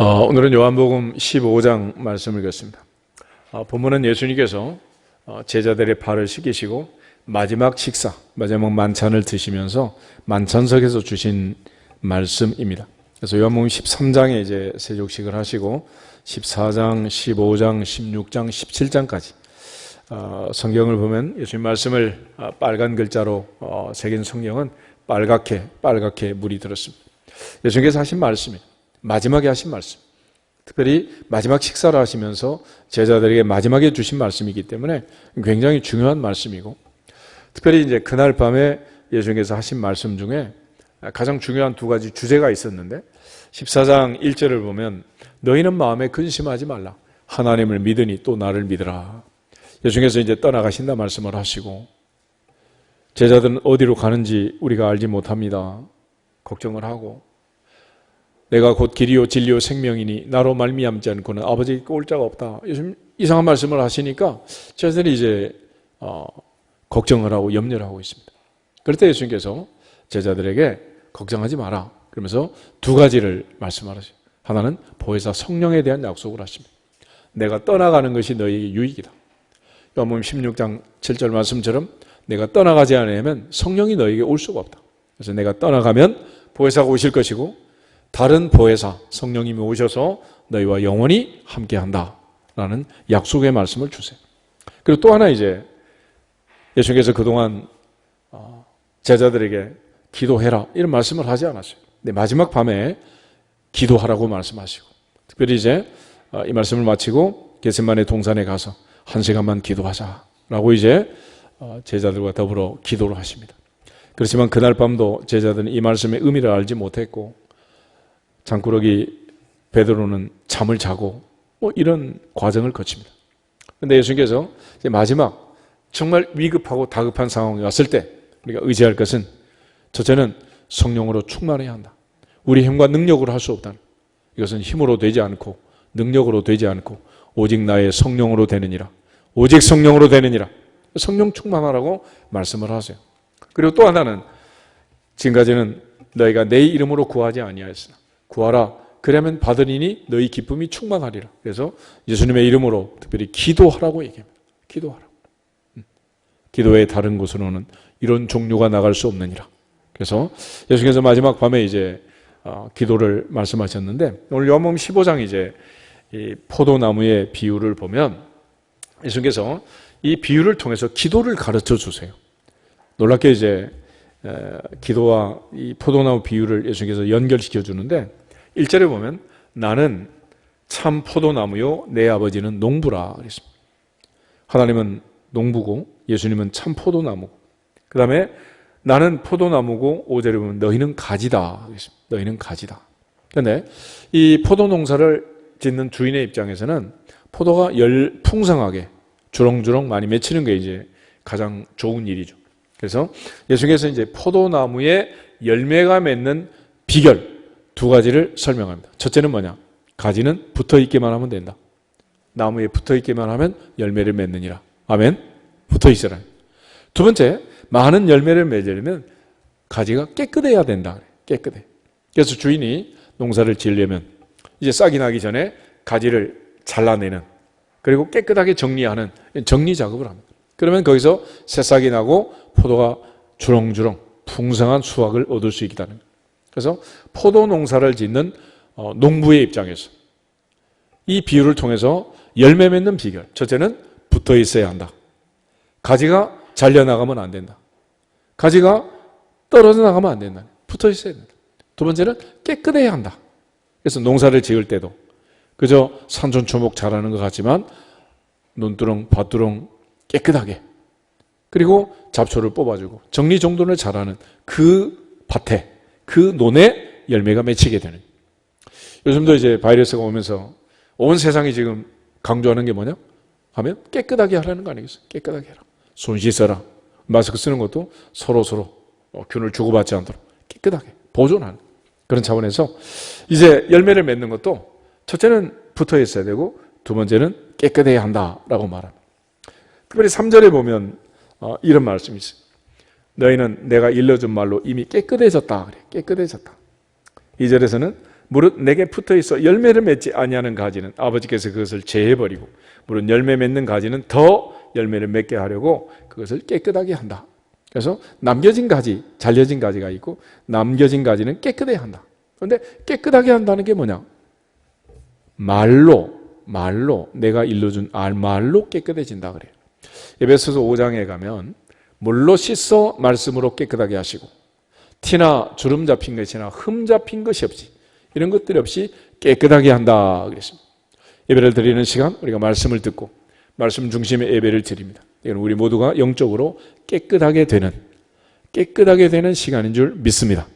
오늘은 요한복음 15장 말씀을 읽었습니다. 본문은 예수님께서 제자들의 발을 씻기시고 마지막 식사, 마지막 만찬을 드시면서 만찬석에서 주신 말씀입니다. 그래서 요한복음 13장에 이제 세족식을 하시고 14장, 15장, 16장, 17장까지 성경을 보면 예수님 말씀을 빨간 글자로 새긴 성경은 빨갛게 물이 들었습니다. 예수님께서 하신 말씀이에요. 마지막에 하신 말씀, 특별히 마지막 식사를 하시면서 제자들에게 마지막에 주신 말씀이기 때문에 굉장히 중요한 말씀이고, 특별히 이제 그날 밤에 예수님께서 하신 말씀 중에 가장 중요한 두 가지 주제가 있었는데, 14장 1절을 보면 너희는 마음에 근심하지 말라, 하나님을 믿으니 또 나를 믿으라. 예수님께서 이제 떠나가신다 말씀을 하시고, 제자들은 어디로 가는지 우리가 알지 못합니다. 걱정을 하고, 내가 곧 길이요 진리요 생명이니 나로 말미암지 않고는 아버지께 올 자가 없다. 요즘 이상한 말씀을 하시니까 제자들이 이제 걱정을 하고 염려를 하고 있습니다. 그럴 때 예수님께서 제자들에게 걱정하지 마라 그러면서 두 가지를 말씀하셨어요. 하나는 보혜사 성령에 대한 약속을 하십니다. 내가 떠나가는 것이 너희에게 유익이다. 요한복음 16장 7절 말씀처럼 내가 떠나가지 않으면 성령이 너희에게 올 수가 없다. 그래서 내가 떠나가면 보혜사가 오실 것이고 다른 보혜사 성령님이 오셔서 너희와 영원히 함께한다 라는 약속의 말씀을 주세요. 그리고 또 하나 이제 예수님께서 그동안 제자들에게 기도해라 이런 말씀을 하지 않았어요. 근데 마지막 밤에 기도하라고 말씀하시고, 특별히 이제 이 말씀을 마치고 겟세마네 동산에 가서 1시간만 기도하자라고 이제 제자들과 더불어 기도를 하십니다. 그렇지만 그날 밤도 제자들은 이 말씀의 의미를 알지 못했고, 장꾸러기 베드로는 잠을 자고 이런 과정을 거칩니다. 그런데 예수님께서 이제 마지막 정말 위급하고 다급한 상황이 왔을 때 우리가 의지할 것은 첫째는 성령으로 충만해야 한다. 우리 힘과 능력으로 할 수 없다. 이것은 힘으로 되지 않고 능력으로 되지 않고 오직 나의 성령으로 되느니라. 오직 성령으로 되느니라. 성령 충만하라고 말씀을 하세요. 그리고 또 하나는 지금까지는 너희가 내 이름으로 구하지 아니하였으나 구하라 그러면 받으리니 너희 기쁨이 충만하리라. 그래서 예수님의 이름으로 특별히 기도하라고 얘기합니다. 기도하라고. 기도의 다른 곳으로는 이런 종류가 나갈 수 없느니라. 그래서 예수님께서 마지막 밤에 이제 기도를 말씀하셨는데, 오늘 요한복음 15장 이제 이 포도나무의 비유를 보면 예수님께서 이 비유를 통해서 기도를 가르쳐 주세요. 놀랍게 이제 기도와 이 포도나무 비유를 예수님께서 연결시켜 주는데 1절에 보면 나는 참 포도나무요 내 아버지는 농부라 그랬습니다. 하나님은 농부고 예수님은 참 포도나무고, 그 다음에 나는 포도나무고 5절에 보면 너희는 가지다 그랬습니다. 너희는 가지다. 그런데 이 포도 농사를 짓는 주인의 입장에서는 포도가 풍성하게 주렁주렁 많이 맺히는 게 이제 가장 좋은 일이죠. 그래서 예수님께서 이제 포도나무에 열매가 맺는 비결 두 가지를 설명합니다. 첫째는 뭐냐? 가지는 붙어 있기만 하면 된다. 나무에 붙어 있기만 하면 열매를 맺느니라. 아멘. 붙어 있으라. 두 번째, 많은 열매를 맺으려면 가지가 깨끗해야 된다. 깨끗해. 그래서 주인이 농사를 지으려면 이제 싹이 나기 전에 가지를 잘라내는, 그리고 깨끗하게 정리하는 정리 작업을 합니다. 그러면 거기서 새싹이 나고 포도가 주렁주렁 풍성한 수확을 얻을 수 있다는 거예요. 그래서 포도 농사를 짓는 농부의 입장에서 이 비유를 통해서 열매 맺는 비결, 첫째는 붙어 있어야 한다. 가지가 잘려나가면 안 된다. 가지가 떨어져 나가면 안 된다. 붙어 있어야 된다. 두 번째는 깨끗해야 한다. 그래서 농사를 지을 때도 그저 산천초목 자라는 것 같지만 논두렁, 밭두렁 깨끗하게, 그리고 잡초를 뽑아주고 정리정돈을 잘하는 그 밭에, 그 논에 열매가 맺히게 되는. 요즘도 이제 바이러스가 오면서 온 세상이 지금 강조하는 게 뭐냐 하면 깨끗하게 하라는 거 아니겠어요? 깨끗하게 해라. 손 씻어라. 마스크 쓰는 것도 서로 균을 주고받지 않도록 깨끗하게 보존하는 그런 차원에서 이제 열매를 맺는 것도 첫째는 붙어 있어야 되고 두 번째는 깨끗해야 한다라고 말합니다. 특별히 3절에 보면 이런 말씀이 있어요. 너희는 내가 일러준 말로 이미 깨끗해졌다. 그래. 깨끗해졌다. 2절에서는 무릇 내게 붙어있어 열매를 맺지 아니하는 가지는 아버지께서 그것을 제해버리고 무릇 열매 맺는 가지는 더 열매를 맺게 하려고 그것을 깨끗하게 한다. 그래서 남겨진 가지, 잘려진 가지가 있고 남겨진 가지는 깨끗해야 한다. 그런데 깨끗하게 한다는 게 뭐냐? 말로 내가 일러준 말로 깨끗해진다 그래요. 에베소서 5장에 가면 물로 씻어 말씀으로 깨끗하게 하시고 티나 주름 잡힌 것이나 흠 잡힌 것이 없이 이런 것들이 없이 깨끗하게 한다 그랬습니다. 예배를 드리는 시간 우리가 말씀을 듣고 말씀 중심의 예배를 드립니다. 이건 우리 모두가 영적으로 깨끗하게 되는 시간인 줄 믿습니다.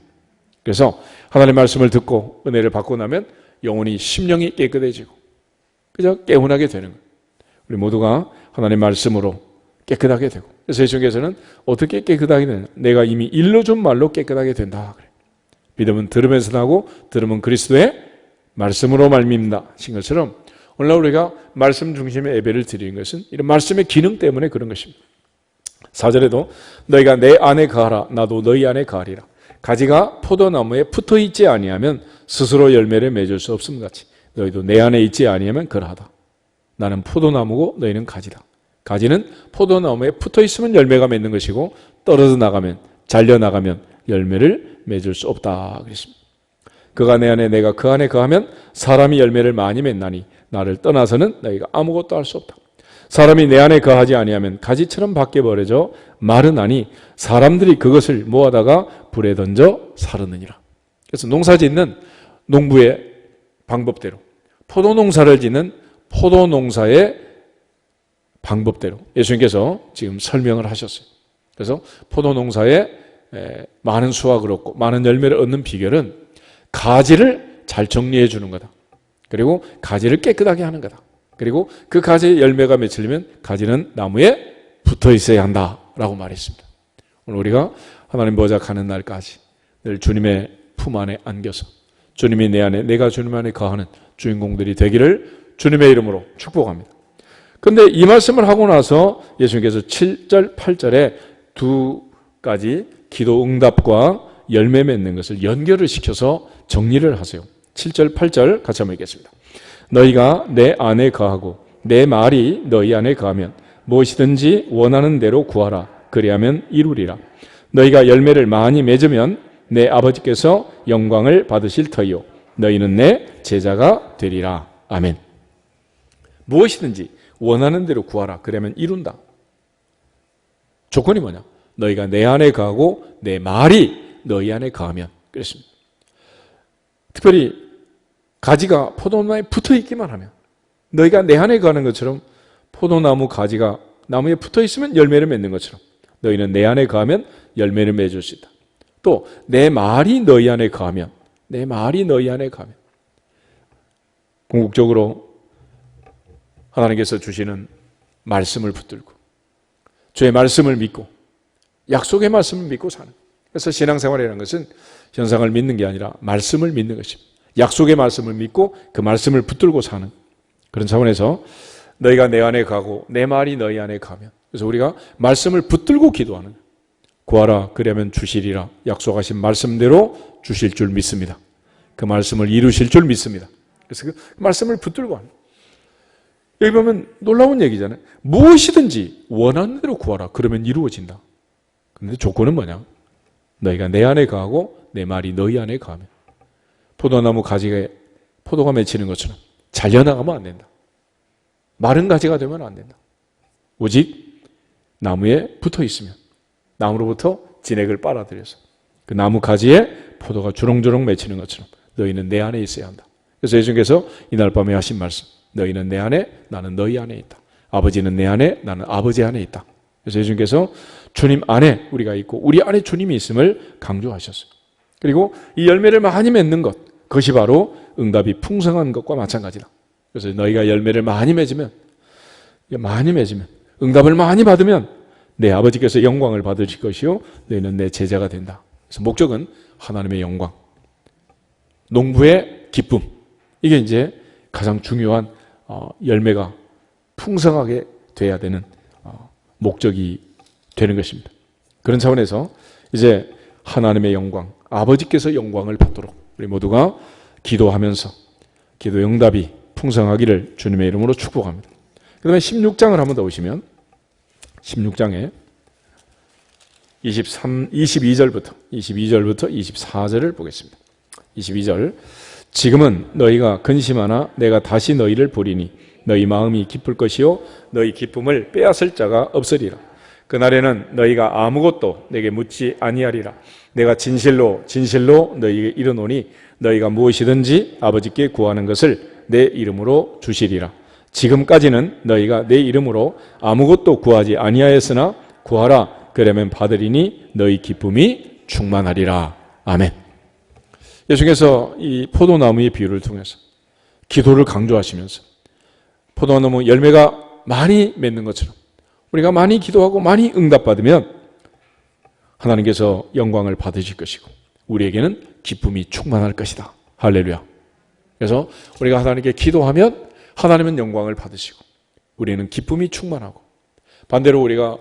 그래서 하나님의 말씀을 듣고 은혜를 받고 나면 영혼이 심령이 깨끗해지고 그저 개운하게 되는 거예요. 우리 모두가 하나님의 말씀으로 깨끗하게 되고 그래서 예수님께서는 어떻게 깨끗하게 되냐? 내가 이미 일러준 말로 깨끗하게 된다 그래요. 믿음은 들음에서 나고 들음은 그리스도의 말씀으로 말미암다 하신 것처럼 오늘날 우리가 말씀 중심의 예배를 드리는 것은 이런 말씀의 기능 때문에 그런 것입니다. 4절에도 너희가 내 안에 거하라 나도 너희 안에 거하리라. 가지가 포도나무에 붙어있지 아니하면 스스로 열매를 맺을 수 없음 같이 너희도 내 안에 있지 아니하면 그러하다. 나는 포도나무고 너희는 가지다. 가지는 포도나무에 붙어있으면 열매가 맺는 것이고 떨어져 나가면 잘려나가면 열매를 맺을 수 없다 그랬습니다. 그가 내 안에 내가 그 안에 거하면 사람이 열매를 많이 맺나니 나를 떠나서는 너희가 아무것도 할 수 없다. 사람이 내 안에 거하지 아니하면 가지처럼 밖에 버려져 마르나니 사람들이 그것을 모아다가 불에 던져 사르느니라. 그래서 농사 짓는 농부의 방법대로 포도농사를 짓는 포도농사의 방법대로 예수님께서 지금 설명을 하셨어요. 그래서 포도농사에 많은 수확을 얻고 많은 열매를 얻는 비결은 가지를 잘 정리해 주는 거다. 그리고 가지를 깨끗하게 하는 거다. 그리고 그 가지의 열매가 맺히려면 가지는 나무에 붙어 있어야 한다라고 말했습니다. 오늘 우리가 하나님 보좌 가는 날까지 늘 주님의 품 안에 안겨서 주님이 내 안에 내가 주님 안에 거하는 주인공들이 되기를 주님의 이름으로 축복합니다. 그런데 이 말씀을 하고 나서 예수님께서 7절, 8절에 두 가지 기도 응답과 열매 맺는 것을 연결을 시켜서 정리를 하세요. 7절, 8절 같이 한번 읽겠습니다. 너희가 내 안에 거하고 내 말이 너희 안에 거하면 무엇이든지 원하는 대로 구하라. 그리하면 이루리라. 너희가 열매를 많이 맺으면 내 아버지께서 영광을 받으실 터이요 너희는 내 제자가 되리라. 아멘. 무엇이든지 원하는 대로 구하라. 그러면 이룬다. 조건이 뭐냐? 너희가 내 안에 거하고 내 말이 너희 안에 거하면 그렇습니다. 특별히 가지가 포도나무에 붙어있기만 하면 너희가 내 안에 거하는 것처럼 포도나무 가지가 나무에 붙어있으면 열매를 맺는 것처럼 너희는 내 안에 거하면 열매를 맺을 수 있다. 또 내 말이 너희 안에 거하면 내 말이 너희 안에 거하면 궁극적으로 하나님께서 주시는 말씀을 붙들고 주의 말씀을 믿고 약속의 말씀을 믿고 사는. 그래서 신앙생활이라는 것은 현상을 믿는 게 아니라 말씀을 믿는 것입니다. 약속의 말씀을 믿고 그 말씀을 붙들고 사는 그런 차원에서 너희가 내 안에 가고 내 말이 너희 안에 가면 그래서 우리가 말씀을 붙들고 기도하는 구하라 그러면 주시리라 약속하신 말씀대로 주실 줄 믿습니다. 그 말씀을 이루실 줄 믿습니다. 그래서 그 말씀을 붙들고 하는 여기 보면 놀라운 얘기잖아요. 무엇이든지 원하는 대로 구하라. 그러면 이루어진다. 그런데 조건은 뭐냐? 너희가 내 안에 거하고 내 말이 너희 안에 거하면 포도나무 가지에 포도가 맺히는 것처럼 잘려나가면 안 된다. 마른 가지가 되면 안 된다. 오직 나무에 붙어 있으면 나무로부터 진액을 빨아들여서 그 나무 가지에 포도가 주렁주렁 맺히는 것처럼 너희는 내 안에 있어야 한다. 그래서 예수님께서 이날 밤에 하신 말씀 너희는 내 안에 나는 너희 안에 있다. 아버지는 내 안에 나는 아버지 안에 있다. 그래서 예수님께서 주님 안에 우리가 있고 우리 안에 주님이 있음을 강조하셨어요. 그리고 이 열매를 많이 맺는 것 그것이 바로 응답이 풍성한 것과 마찬가지다. 그래서 너희가 열매를 많이 맺으면 응답을 많이 받으면 내 아버지께서 영광을 받으실 것이요 너희는 내 제자가 된다. 그래서 목적은 하나님의 영광, 농부의 기쁨 이게 이제 가장 중요한 열매가 풍성하게 돼야 되는 목적이 되는 것입니다. 그런 차원에서 이제 하나님의 영광, 아버지께서 영광을 받도록 우리 모두가 기도하면서 기도 응답이 풍성하기를 주님의 이름으로 축복합니다. 그 다음에 16장을 한번 더 보시면 16장에 22절부터 24절을 보겠습니다. 22절 지금은 너희가 근심하나 내가 다시 너희를 보리니 너희 마음이 기쁠 것이요 너희 기쁨을 빼앗을 자가 없으리라. 그날에는 너희가 아무것도 내게 묻지 아니하리라. 내가 진실로 너희에게 이르노니 너희가 무엇이든지 아버지께 구하는 것을 내 이름으로 주시리라. 지금까지는 너희가 내 이름으로 아무것도 구하지 아니하였으나 구하라 그러면 받으리니 너희 기쁨이 충만하리라. 아멘. 예수께서 이 포도나무의 비유를 통해서 기도를 강조하시면서 포도나무 열매가 많이 맺는 것처럼 우리가 많이 기도하고 많이 응답받으면 하나님께서 영광을 받으실 것이고 우리에게는 기쁨이 충만할 것이다. 할렐루야. 그래서 우리가 하나님께 기도하면 하나님은 영광을 받으시고 우리는 기쁨이 충만하고, 반대로 우리가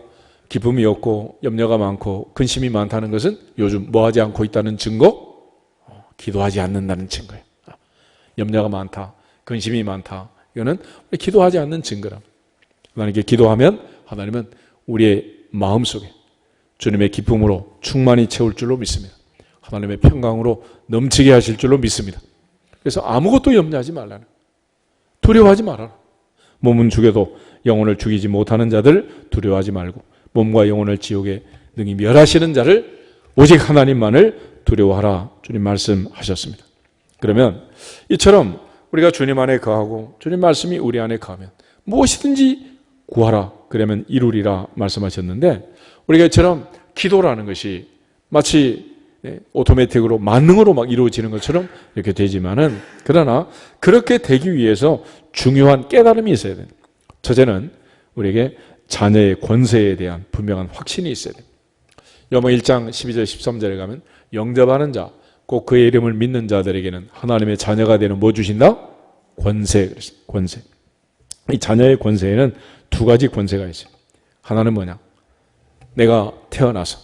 기쁨이 없고 염려가 많고 근심이 많다는 것은 요즘 뭐하지 않고 있다는 증거? 기도하지 않는다는 증거예요. 염려가 많다, 근심이 많다, 이거는 기도하지 않는 증거랍니다. 하나님께 기도하면 하나님은 우리의 마음속에 주님의 기쁨으로 충만히 채울 줄로 믿습니다. 하나님의 평강으로 넘치게 하실 줄로 믿습니다. 그래서 아무것도 염려하지 말라는, 두려워하지 말아라. 몸은 죽여도 영혼을 죽이지 못하는 자들 두려워하지 말고 몸과 영혼을 지옥에 능히 멸하시는 자를 오직 하나님만을 두려워하라. 주님 말씀하셨습니다. 그러면 이처럼 우리가 주님 안에 거하고 주님 말씀이 우리 안에 거하면 무엇이든지 구하라 그러면 이루리라 말씀하셨는데, 우리가 이처럼 기도라는 것이 마치 오토매틱으로 만능으로 막 이루어지는 것처럼 이렇게 되지만은, 그러나 그렇게 되기 위해서 중요한 깨달음이 있어야 됩니다. 첫째는 우리에게 자녀의 권세에 대한 분명한 확신이 있어야 됩니다. 요한복음 1장 12절 13절에 가면 영접하는 자, 꼭 그의 이름을 믿는 자들에게는 하나님의 자녀가 되는 뭐 주신다? 권세. 그랬습니다. 권세. 이 자녀의 권세에는 두 가지 권세가 있어요. 하나는 뭐냐? 내가 태어나서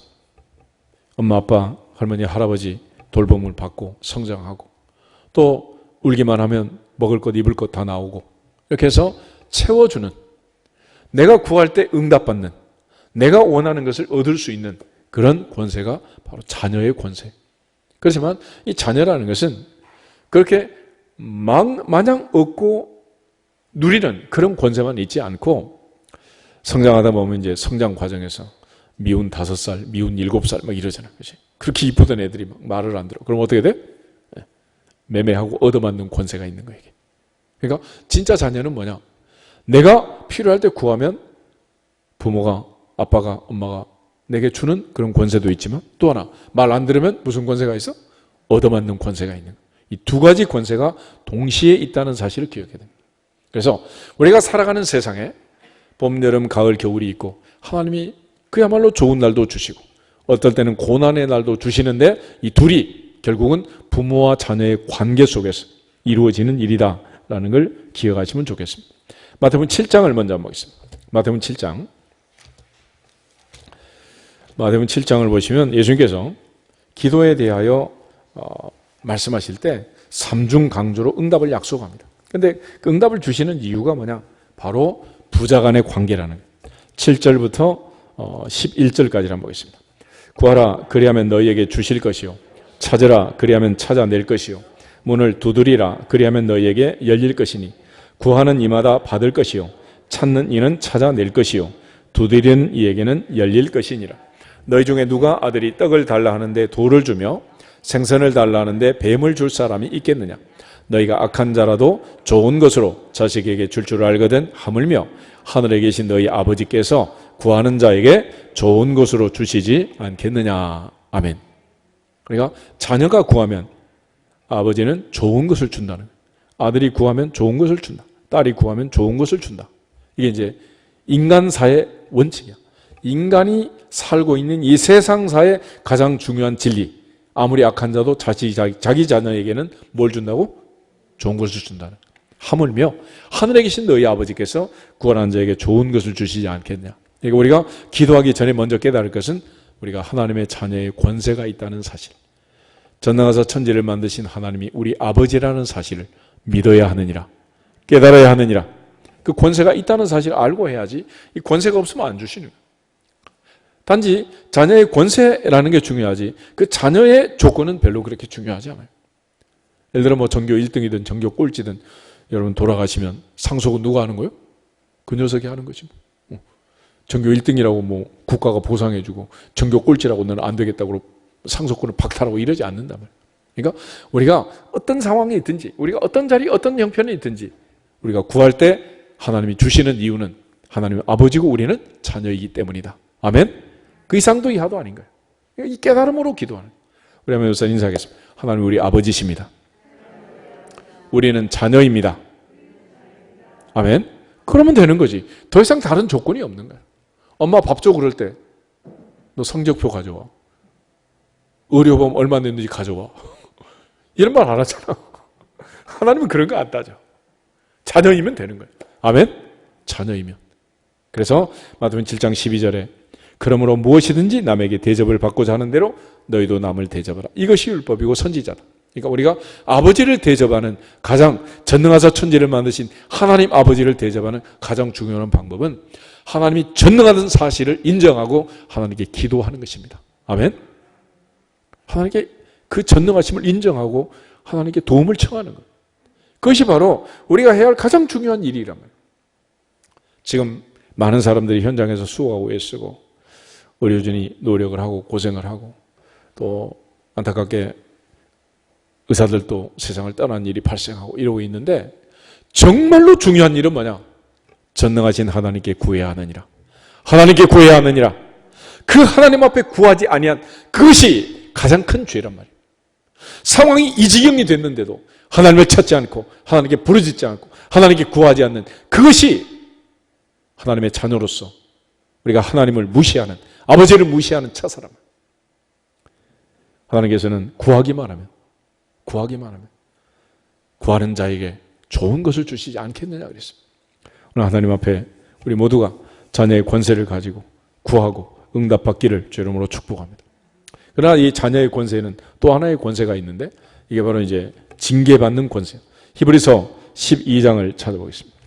엄마, 아빠, 할머니, 할아버지 돌봄을 받고 성장하고, 또 울기만 하면 먹을 것, 입을 것 다 나오고, 이렇게 해서 채워주는, 내가 구할 때 응답받는, 내가 원하는 것을 얻을 수 있는 그런 권세가 바로 자녀의 권세. 그렇지만 이 자녀라는 것은 그렇게 마냥 얻고 누리는 그런 권세만 있지 않고, 성장하다 보면 이제 성장 과정에서 미운 5살, 미운 7살 막 이러잖아. 그렇지? 그렇게 이쁘던 애들이 막 말을 안 들어. 그럼 어떻게 돼? 매매하고 얻어맞는 권세가 있는 거예요. 그러니까 진짜 자녀는 뭐냐? 내가 필요할 때 구하면 부모가, 아빠가, 엄마가 내게 주는 그런 권세도 있지만, 또 하나 말 안 들으면 무슨 권세가 있어? 얻어맞는 권세가 있는 거예요. 이 두 가지 권세가 동시에 있다는 사실을 기억해야 됩니다. 그래서 우리가 살아가는 세상에 봄, 여름, 가을, 겨울이 있고 하나님이 그야말로 좋은 날도 주시고 어떨 때는 고난의 날도 주시는데, 이 둘이 결국은 부모와 자녀의 관계 속에서 이루어지는 일이다라는 걸 기억하시면 좋겠습니다. 마태복음 7장을 먼저 한번 보겠습니다. 마태복음 7장을 보시면 예수님께서 기도에 대하여 말씀하실 때 삼중 강조로 응답을 약속합니다. 그런데 그 응답을 주시는 이유가 뭐냐? 바로 부자 간의 관계라는 거예요. 7절부터 11절까지 한번 보겠습니다. 구하라 그리하면 너희에게 주실 것이요, 찾으라 그리하면 찾아낼 것이요, 문을 두드리라 그리하면 너희에게 열릴 것이니 구하는 이마다 받을 것이요, 찾는 이는 찾아낼 것이요, 두드리는 이에게는 열릴 것이니라. 너희 중에 누가 아들이 떡을 달라 하는데 돌을 주며 생선을 달라 하는데 뱀을 줄 사람이 있겠느냐? 너희가 악한 자라도 좋은 것으로 자식에게 줄 줄 알거든 하물며 하늘에 계신 너희 아버지께서 구하는 자에게 좋은 것으로 주시지 않겠느냐. 아멘. 그러니까 자녀가 구하면 아버지는 좋은 것을 준다는 거예요. 아들이 구하면 좋은 것을 준다. 딸이 구하면 좋은 것을 준다. 이게 이제 인간사의 원칙이야. 인간이 살고 있는 이 세상사의 가장 중요한 진리. 아무리 악한 자도 자기 자녀에게는 뭘 준다고? 좋은 것을 준다는 거예요. 하물며 하늘에 계신 너희 아버지께서 구원한 자에게 좋은 것을 주시지 않겠냐. 그러니까 우리가 기도하기 전에 먼저 깨달을 것은 우리가 하나님의 자녀의 권세가 있다는 사실. 전능하사 천지를 만드신 하나님이 우리 아버지라는 사실을 믿어야 하느니라. 깨달아야 하느니라. 그 권세가 있다는 사실을 알고 해야지 이 권세가 없으면 안 주시는 거예요. 단지 자녀의 권세라는 게 중요하지 그 자녀의 조건은 별로 그렇게 중요하지 않아요. 예를 들어 뭐 전교 1등이든 전교 꼴찌든 여러분 돌아가시면 상속은 누가 하는 거예요? 그 녀석이 하는 거지. 전교 1등이라고 뭐 국가가 보상해주고 전교 꼴찌라고 너는 안 되겠다고 상속권을 박탈하고 이러지 않는단 말이에요. 그러니까 우리가 어떤 상황에 있든지 우리가 어떤 자리 어떤 형편에 있든지 우리가 구할 때 하나님이 주시는 이유는 하나님의 아버지고 우리는 자녀이기 때문이다. 아멘? 그 이상도 이하도 아닌 거예요. 이 깨달음으로 기도하는 거예요. 우리 한번 여기서 인사하겠습니다. 하나님 우리 아버지십니다. 우리는 자녀입니다. 아멘? 그러면 되는 거지. 더 이상 다른 조건이 없는 거예요. 엄마 밥 줘 그럴 때 너 성적표 가져와. 의료보험 얼마 냈는지 가져와. 이런 말 안 하잖아. 하나님은 그런 거 안 따져. 자녀이면 되는 거예요. 아멘? 자녀이면. 그래서 마태복음 7장 12절에 그러므로 무엇이든지 남에게 대접을 받고자 하는 대로 너희도 남을 대접하라. 이것이 율법이고 선지자다. 그러니까 우리가 아버지를 대접하는 가장 전능하사 천지를 만드신 하나님 아버지를 대접하는 가장 중요한 방법은 하나님이 전능하다는 사실을 인정하고 하나님께 기도하는 것입니다. 아멘? 하나님께 그 전능하심을 인정하고 하나님께 도움을 청하는 것. 그것이 바로 우리가 해야 할 가장 중요한 일이란 말이에요. 지금 많은 사람들이 현장에서 수고하고 애쓰고 의료진이 노력을 하고 고생을 하고 또 안타깝게 의사들도 세상을 떠난 일이 발생하고 이러고 있는데 정말로 중요한 일은 뭐냐? 전능하신 하나님께 구해야 하느니라. 하나님께 구해야 하느니라. 그 하나님 앞에 구하지 아니한 그것이 가장 큰 죄란 말이에요. 상황이 이 지경이 됐는데도 하나님을 찾지 않고 하나님께 부르짖지 않고 하나님께 구하지 않는 그것이 하나님의 자녀로서 우리가 하나님을 무시하는 아버지를 무시하는 차사람. 하나님께서는 구하기만 하면 구하는 자에게 좋은 것을 주시지 않겠느냐 그랬습니다. 오늘 하나님 앞에 우리 모두가 자녀의 권세를 가지고 구하고 응답받기를 주 이름으로 축복합니다. 그러나 이 자녀의 권세는 또 하나의 권세가 있는데 이게 바로 이제 징계받는 권세. 히브리서 12장을 찾아보겠습니다.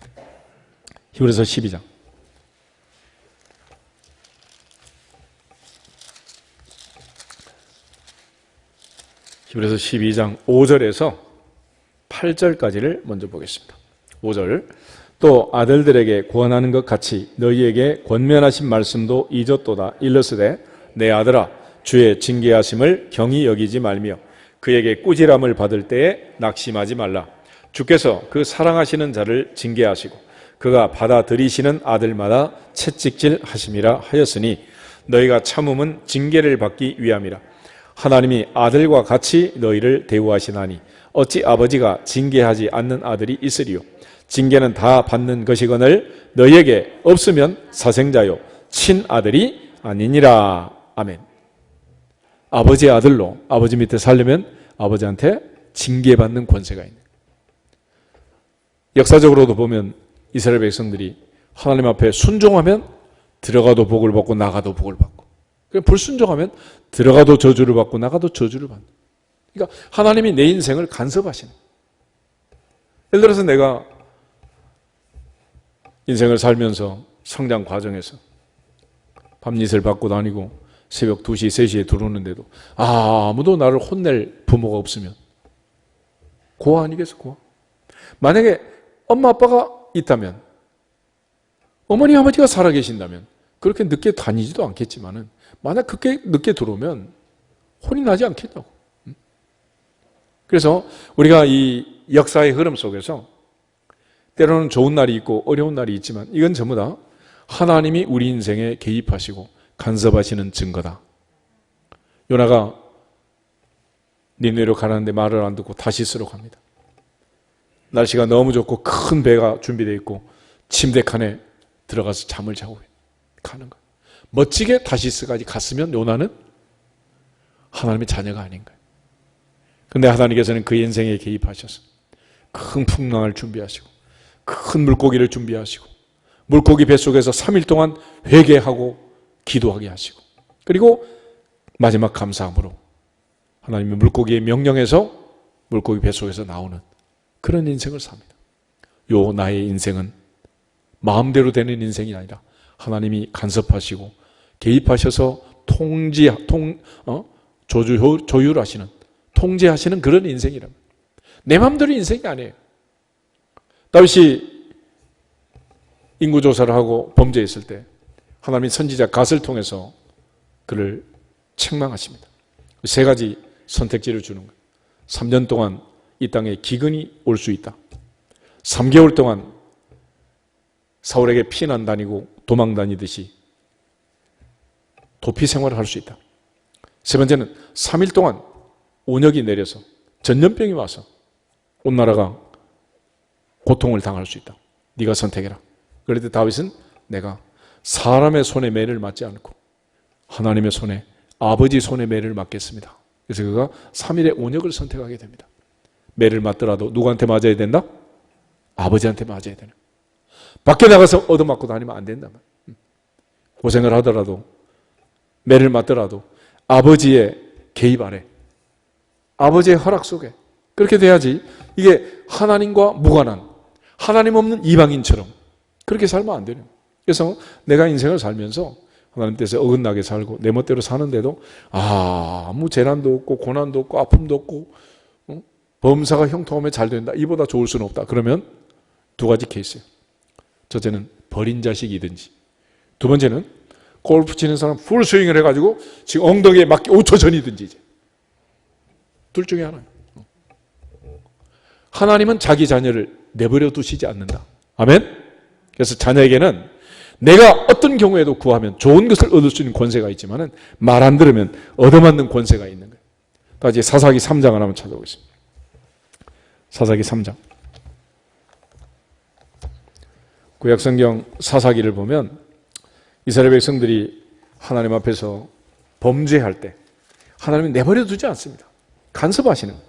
히브리서 12장. 히브리서 12장 5절에서 8절까지를 먼저 보겠습니다. 5절. 또 아들들에게 권하는 것 같이 너희에게 권면하신 말씀도 잊었도다. 일러스되 내 아들아 주의 징계하심을 경히 여기지 말며 그에게 꾸지람을 받을 때에 낙심하지 말라. 주께서 그 사랑하시는 자를 징계하시고 그가 받아들이시는 아들마다 채찍질 하심이라 하였으니 너희가 참음은 징계를 받기 위함이라. 하나님이 아들과 같이 너희를 대우하시나니 어찌 아버지가 징계하지 않는 아들이 있으리요. 징계는 다 받는 것이거늘 너희에게 없으면 사생자요 친아들이 아니니라. 아멘. 아버지의 아들로 아버지 밑에 살려면 아버지한테 징계받는 권세가 있는. 역사적으로도 보면 이스라엘 백성들이 하나님 앞에 순종하면 들어가도 복을 받고 나가도 복을 받고, 불순종하면 들어가도 저주를 받고 나가도 저주를 받는. 그러니까 하나님이 내 인생을 간섭하시는. 예를 들어서 내가 인생을 살면서 성장 과정에서 밤낮을 받고 다니고 새벽 2시, 3시에 들어오는데도 아무도 나를 혼낼 부모가 없으면 고아 아니겠어, 고아? 만약에 엄마 아빠가 있다면, 어머니 아버지가 살아계신다면 그렇게 늦게 다니지도 않겠지만은 만약 그렇게 늦게 들어오면 혼이 나지 않겠냐고. 그래서 우리가 이 역사의 흐름 속에서 때로는 좋은 날이 있고 어려운 날이 있지만 이건 전부 다 하나님이 우리 인생에 개입하시고 간섭하시는 증거다. 요나가 니느웨로 가라는데 말을 안 듣고 다시스로 갑니다. 날씨가 너무 좋고 큰 배가 준비되어 있고 침대 칸에 들어가서 잠을 자고 가는 거예요. 멋지게 다시스까지 갔으면 요나는 하나님의 자녀가 아닌 거예요. 그런데 하나님께서는 그 인생에 개입하셔서 큰 풍랑을 준비하시고 큰 물고기를 준비하시고 물고기 뱃속에서 3일 동안 회개하고 기도하게 하시고 그리고 마지막 감사함으로 하나님의 물고기의 명령에서 물고기 뱃속에서 나오는 그런 인생을 삽니다. 요 나의 인생은 마음대로 되는 인생이 아니라 하나님이 간섭하시고 개입하셔서 조율하시는, 통제하시는 그런 인생이랍니다. 내 마음대로 인생이 아니에요. 다윗이 인구조사를 하고 범죄했을 때 하나님 선지자 갓을 통해서 그를 책망하십니다. 세 가지 선택지를 주는 거예요. 3년 동안 이 땅에 기근이 올 수 있다. 3개월 동안 사울에게 피난 다니고 도망 다니듯이 도피 생활을 할 수 있다. 세 번째는 3일 동안 온역이 내려서 전염병이 와서 온 나라가 고통을 당할 수 있다. 네가 선택해라. 그런데 다윗은 내가 사람의 손에 매를 맞지 않고 하나님의 손에, 아버지 손에 매를 맞겠습니다. 그래서 그가 3일의 온역을 선택하게 됩니다. 매를 맞더라도 누구한테 맞아야 된다? 아버지한테 맞아야 되는. 밖에 나가서 얻어맞고 다니면 안 된다. 고생을 하더라도, 매를 맞더라도 아버지의 개입 아래, 아버지의 허락 속에 그렇게 돼야지. 이게 하나님과 무관한, 하나님 없는 이방인처럼 그렇게 살면 안 되는. 그래서 내가 인생을 살면서 하나님 뜻에 어긋나게 살고 내 멋대로 사는데도 아무 재난도 없고 고난도 없고 아픔도 없고 범사가 형통하면 잘 된다. 이보다 좋을 수는 없다. 그러면 두 가지 케이스예요. 첫째는 버린 자식이든지, 두 번째는 골프 치는 사람 풀스윙을 해가지고 지금 엉덩이에 맞기 5초 전이든지, 이제 둘 중에 하나예요. 하나님은 자기 자녀를 내버려 두시지 않는다. 아멘? 그래서 자녀에게는 내가 어떤 경우에도 구하면 좋은 것을 얻을 수 있는 권세가 있지만 말 안 들으면 얻어맞는 권세가 있는 거예요. 다시 사사기 3장을 한번 찾아보겠습니다. 사사기 3장. 구약성경 사사기를 보면 이스라엘 백성들이 하나님 앞에서 범죄할 때 하나님이 내버려 두지 않습니다. 간섭하시는 거예요.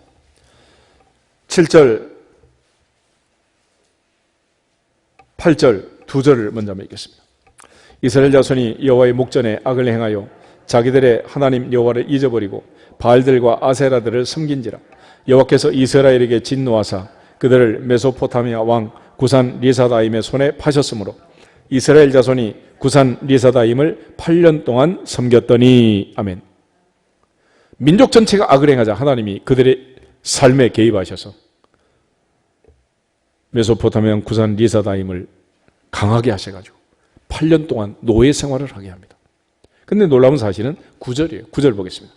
7절, 8절 두 절을 먼저 읽겠습니다. 이스라엘 자손이 여호와의 목전에 악을 행하여 자기들의 하나님 여호와를 잊어버리고 바알들과 아세라들을 섬긴지라. 여호와께서 이스라엘에게 진노하사 그들을 메소포타미아 왕 구산 리사다임의 손에 파셨으므로 이스라엘 자손이 구산 리사다임을 8년 동안 섬겼더니. 아멘. 민족 전체가 악을 행하자 하나님이 그들의 삶에 개입하셔서 메소포타미아 구산 리사다임을 강하게 하셔가지고 8년 동안 노예 생활을 하게 합니다. 근데 놀라운 사실은 9절이에요. 9절 보겠습니다.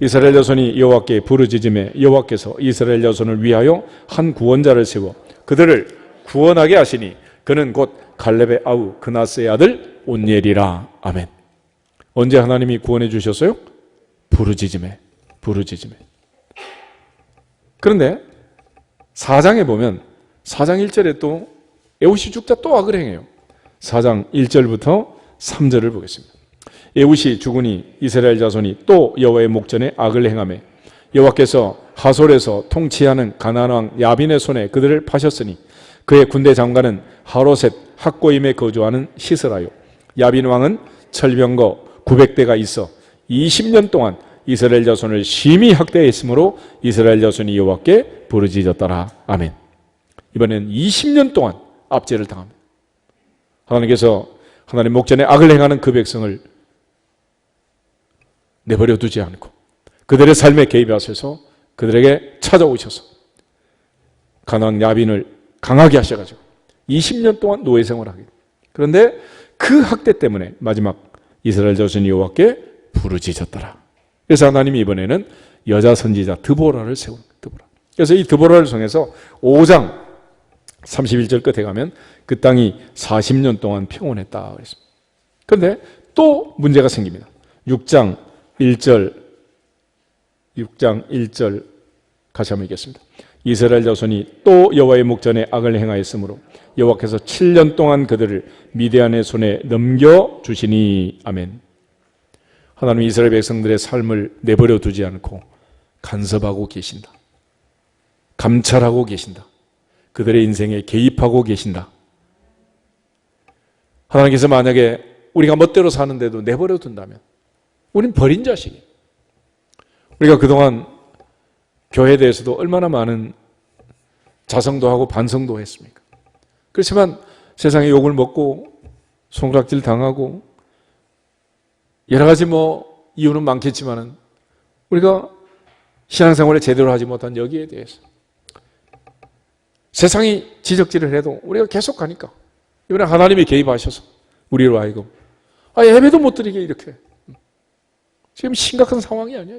이스라엘 자손이 여호와께 부르짖음에 여호와께서 이스라엘 자손을 위하여 한 구원자를 세워 그들을 구원하게 하시니 그는 곧 갈렙의 아우 그나스의 아들 온니엘이라. 아멘. 언제 하나님이 구원해 주셨어요? 부르짖음에. 그런데 4장에 보면 4장 1절에 또 에웃이 죽자 또 악을 행해요. 4장 1절부터 3절을 보겠습니다. 에웃이 죽으니 이스라엘 자손이 또 여호와의 목전에 악을 행하며 여호와께서 하솔에서 통치하는 가나안 왕 야빈의 손에 그들을 파셨으니 그의 군대 장관은 하로셋 학고임에 거주하는 시스라요. 야빈 왕은 철병거 900대가 있어 20년 동안 이스라엘 자손을 심히 학대했으므로 이스라엘 자손이 여호와께 부르짖었더라. 아멘. 이번엔 20년 동안 압제를 당합니다. 하나님께서 하나님 목전에 악을 행하는 그 백성을 내버려 두지 않고 그들의 삶에 개입하셔서 그들에게 찾아오셔서 가나안 야빈을 강하게 하셔가지고 20년 동안 노예 생활을 하게 됩니다. 그런데 그 학대 때문에 마지막 이스라엘 자손이 여호와께 부르짖었더라. 그래서 하나님이 이번에는 여자 선지자 드보라를 세운 드보라. 그래서 이 드보라를 통해서 5장 31절 끝에 가면 그 땅이 40년 동안 평온했다 그랬습니다. 그런데 또 문제가 생깁니다. 6장 1절 같이 한번 읽겠습니다. 이스라엘 자손이 또 여호와의 목전에 악을 행하였으므로 여호와께서 7년 동안 그들을 미디안의 손에 넘겨주시니. 아멘. 하나님 이스라엘 백성들의 삶을 내버려 두지 않고 간섭하고 계신다. 감찰하고 계신다. 그들의 인생에 개입하고 계신다. 하나님께서 만약에 우리가 멋대로 사는데도 내버려 둔다면 우린 버린 자식이에요. 우리가 그동안 교회에 대해서도 얼마나 많은 자성도 하고 반성도 했습니까? 그렇지만 세상에 욕을 먹고 손가락질 당하고 여러 가지 이유는 많겠지만은 우리가 신앙생활을 제대로 하지 못한 여기에 대해서 세상이 지적질을 해도 우리가 계속 가니까 이번에 하나님이 개입하셔서 우리로 하여금 예배도 못 드리게 이렇게 지금 심각한 상황이 아니야.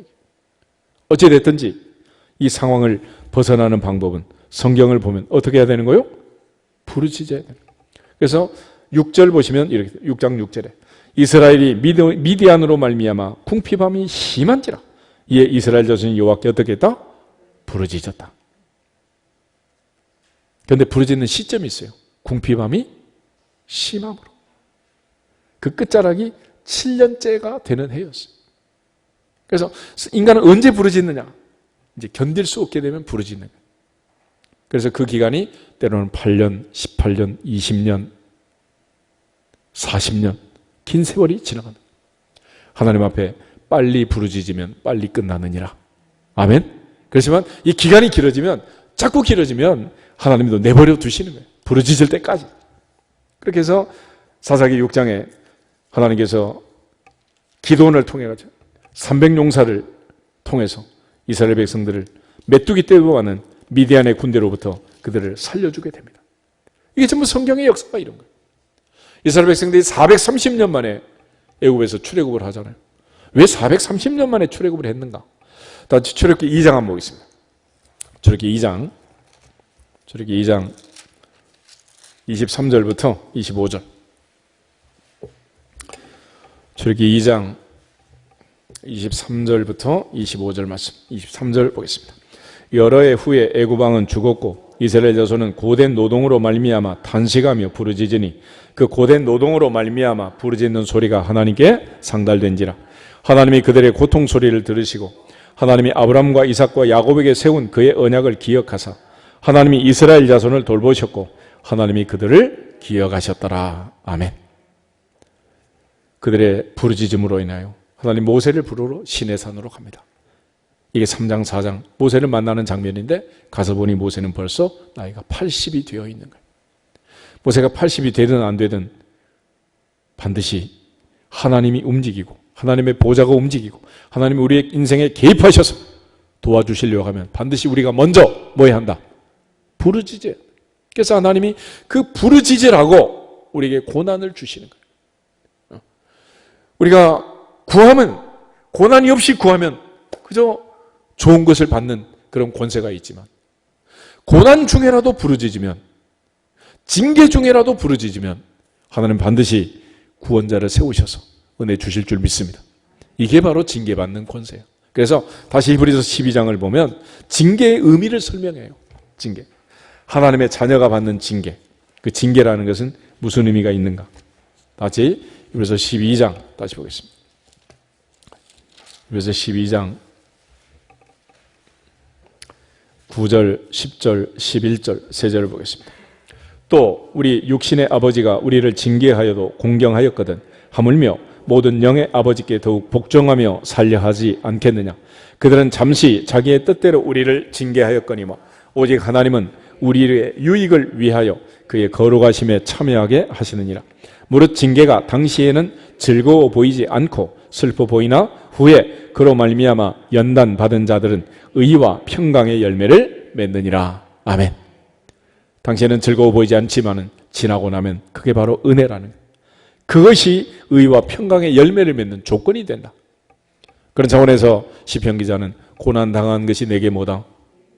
어찌됐든지 이 상황을 벗어나는 방법은 성경을 보면 어떻게 해야 되는 거요? 부르짖어야 되는 거예요. 그래서 6절 보시면 이렇게 6장 6절에 이스라엘이 미디안으로 말미암아 궁핍함이 심한지라 이에 이스라엘 자손이 여호와께 어떻게 했다? 부르짖었다. 그런데 부르짖는 시점이 있어요. 궁핍함이 심함으로. 그 끝자락이 7년째가 되는 해였어요. 그래서 인간은 언제 부르짖느냐? 이제 견딜 수 없게 되면 부르짖는 거예요. 그래서 그 기간이 때로는 8년, 18년, 20년, 40년 긴 세월이 지나간다. 하나님 앞에 빨리 부르짖으면 빨리 끝나느니라. 아멘. 그렇지만 이 기간이 길어지면 자꾸 길어지면 하나님도 내버려 두시는 거예요. 부르짖을 때까지. 그렇게 해서 사사기 6장에 하나님께서 기도원을 통해 가지고 300용사를 통해서 이스라엘 백성들을 메뚜기 떼고 가는 미디안의 군대로부터 그들을 살려주게 됩니다. 이게 전부 성경의 역사가 이런 거예요. 이스라엘 백성들이 430년 만에 애굽에서 출애굽을 하잖아요. 왜 430년 만에 출애굽을 했는가? 다시 출애굽기 2장 한번 보겠습니다. 출애굽기 2장 23절부터 25절. 출애굽기 2장 23절부터 25절 말씀. 23절 보겠습니다. 여러 해 후에 애굽 왕은 죽었고 이스라엘 자손은 고된 노동으로 말미암아 탄식하며 부르짖으니 그 고된 노동으로 말미암아 부르짖는 소리가 하나님께 상달된지라. 하나님이 그들의 고통 소리를 들으시고 하나님이 아브라함과 이삭과 야곱에게 세운 그의 언약을 기억하사 하나님이 이스라엘 자손을 돌보셨고 하나님이 그들을 기억하셨더라. 아멘. 그들의 부르짖음으로 인하여 하나님 모세를 부르러 시내산으로 갑니다. 이게 3장 4장 모세를 만나는 장면인데 가서 보니 모세는 벌써 나이가 80이 되어 있는 거예요. 모세가 80이 되든 안 되든 반드시 하나님이 움직이고 하나님의 보좌가 움직이고 하나님이 우리의 인생에 개입하셔서 도와주시려고 하면 반드시 우리가 먼저 뭐 해야 한다? 부르짖어야 돼. 그래서 하나님이 그 부르짖으라고 우리에게 고난을 주시는 거예요. 우리가 구하면 고난이 없이 구하면 그저 좋은 것을 받는 그런 권세가 있지만 고난 중에라도 부르짖으면 징계 중에라도 부르짖으면 하나님 반드시 구원자를 세우셔서 은혜 주실 줄 믿습니다. 이게 바로 징계받는 권세예요. 그래서 다시 히브리서 12장을 보면 징계의 의미를 설명해요. 징계. 하나님의 자녀가 받는 징계. 그 징계라는 것은 무슨 의미가 있는가? 다시 히브리서 12장 다시 보겠습니다. 히브리서 12장 9절, 10절, 11절 세 절을 보겠습니다. 또 우리 육신의 아버지가 우리를 징계하여도 공경하였거든 하물며 모든 영의 아버지께 더욱 복종하며 살려하지 않겠느냐. 그들은 잠시 자기의 뜻대로 우리를 징계하였거니와 오직 하나님은 우리의 유익을 위하여 그의 거룩하심에 참여하게 하시느니라. 무릇 징계가 당시에는 즐거워 보이지 않고 슬퍼 보이나 후에 그로 말미암아 연단 받은 자들은 의와 평강의 열매를 맺느니라. 아멘. 당시에는 즐거워 보이지 않지만은 지나고 나면 그게 바로 은혜라는 거예요. 그것이 의와 평강의 열매를 맺는 조건이 된다. 그런 차원에서 시편 기자는 고난 당한 것이 내게 뭐다?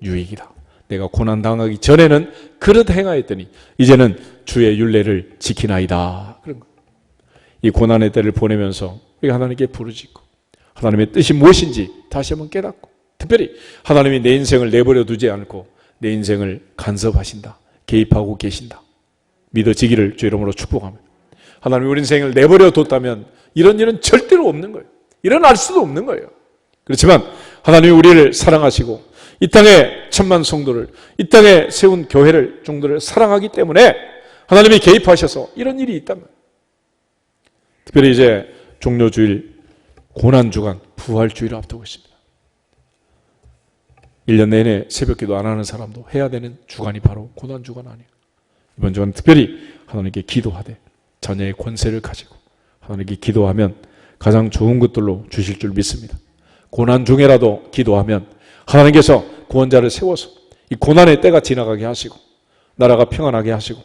유익이다. 내가 고난 당하기 전에는 그릇 행하였더니 이제는 주의 율례를 지키나이다. 그런 거. 이 고난의 때를 보내면서 우리가 하나님께 부르짖고 하나님의 뜻이 무엇인지 다시 한번 깨닫고 특별히 하나님이 내 인생을 내버려 두지 않고 내 인생을 간섭하신다. 개입하고 계신다. 믿어지기를 주 이름으로 축복합니다. 하나님이 우리 인생을 내버려 뒀다면 이런 일은 절대로 없는 거예요. 일어날 수도 없는 거예요. 그렇지만 하나님이 우리를 사랑하시고 이 땅에 천만 성도를 이 땅에 세운 교회를 종들을 사랑하기 때문에 하나님이 개입하셔서 이런 일이 있다면 특별히 이제 종료주일 고난주간 부활주의를 앞두고 있습니다. 1년 내내 새벽기도 안 하는 사람도 해야 되는 주간이 바로 고난주간 아니에요. 이번 주간 특별히 하나님께 기도하되 자녀의 권세를 가지고 하나님께 기도하면 가장 좋은 것들로 주실 줄 믿습니다. 고난 중에라도 기도하면 하나님께서 구원자를 세워서 이 고난의 때가 지나가게 하시고 나라가 평안하게 하시고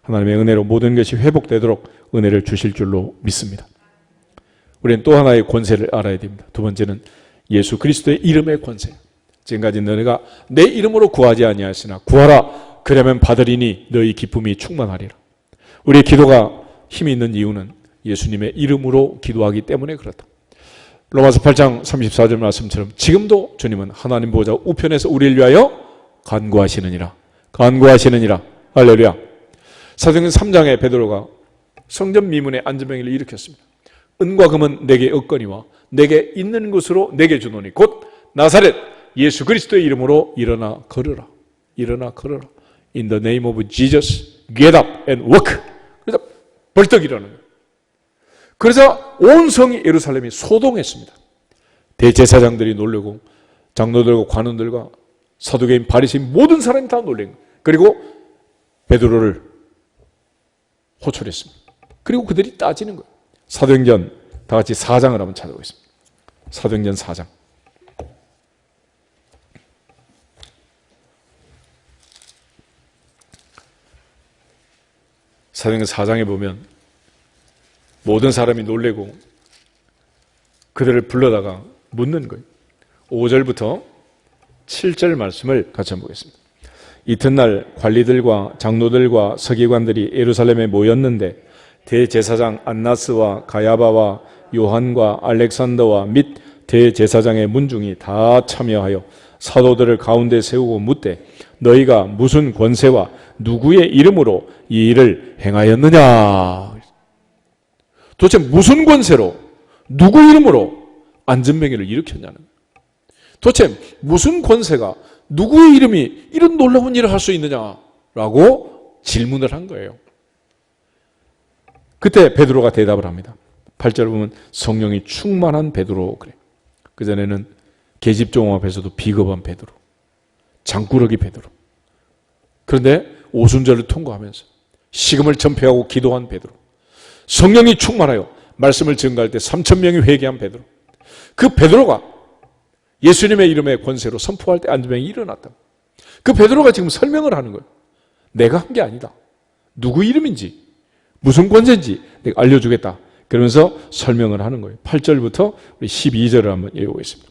하나님의 은혜로 모든 것이 회복되도록 은혜를 주실 줄로 믿습니다. 우리는 또 하나의 권세를 알아야 됩니다. 두 번째는 예수 그리스도의 이름의 권세. 지금까지 너희가 내 이름으로 구하지 아니하였으나 구하라 그러면 받으리니 너희 기쁨이 충만하리라. 우리의 기도가 힘이 있는 이유는 예수님의 이름으로 기도하기 때문에 그렇다. 로마서 8장 34절 말씀처럼 지금도 주님은 하나님 보좌 우편에서 우리를 위하여 간구하시느니라. 간구하시느니라. 할렐루야. 사도행전 3장에 베드로가 성전 미문에 안전병기를 일으켰습니다. 은과 금은 내게 없거니와 내게 있는 것으로 내게 주노니 곧 나사렛 예수 그리스도의 이름으로 일어나 걸으라. 일어나 걸으라. In the name of Jesus, get up and walk. 그래서 벌떡 일어나는 거예요. 그래서 온 성이 예루살렘이 소동했습니다. 대제사장들이 놀래고 장로들과 관원들과 사두개인 바리새인 모든 사람이 다 놀란 거예요. 그리고 베드로를 호출했습니다. 그리고 그들이 따지는 거예요. 사도행전 다 같이 4장을 한번 찾아보겠습니다. 사도행전 4장. 사도행전 4장에 보면 모든 사람이 놀래고 그들을 불러다가 묻는 거예요. 5절부터 7절 말씀을 같이 한번 보겠습니다. 이튿날 관리들과 장로들과 서기관들이 예루살렘에 모였는데 대제사장 안나스와 가야바와 요한과 알렉산더와 및 대제사장의 문중이 다 참여하여 사도들을 가운데 세우고 묻되 너희가 무슨 권세와 누구의 이름으로 이 일을 행하였느냐. 도대체 무슨 권세로 누구 이름으로 안전병기를 일으켰냐는 거예요. 도대체 무슨 권세가 누구의 이름이 이런 놀라운 일을 할 수 있느냐라고 질문을 한 거예요. 그때 베드로가 대답을 합니다. 8절 보면 성령이 충만한 베드로 그래. 그전에는 계집종 앞에서도 비겁한 베드로, 장꾸러기 베드로. 그런데 오순절을 통과하면서 식음을 전폐하고 기도한 베드로. 성령이 충만하여 말씀을 증거할 때 3,000명이 회개한 베드로. 그 베드로가 예수님의 이름의 권세로 선포할 때 안전병이 일어났다. 그 베드로가 지금 설명을 하는 거예요. 내가 한 게 아니다. 누구 이름인지 무슨 권세인지 내가 알려주겠다. 그러면서 설명을 하는 거예요. 8절부터 우리 12절을 한번 읽어보겠습니다.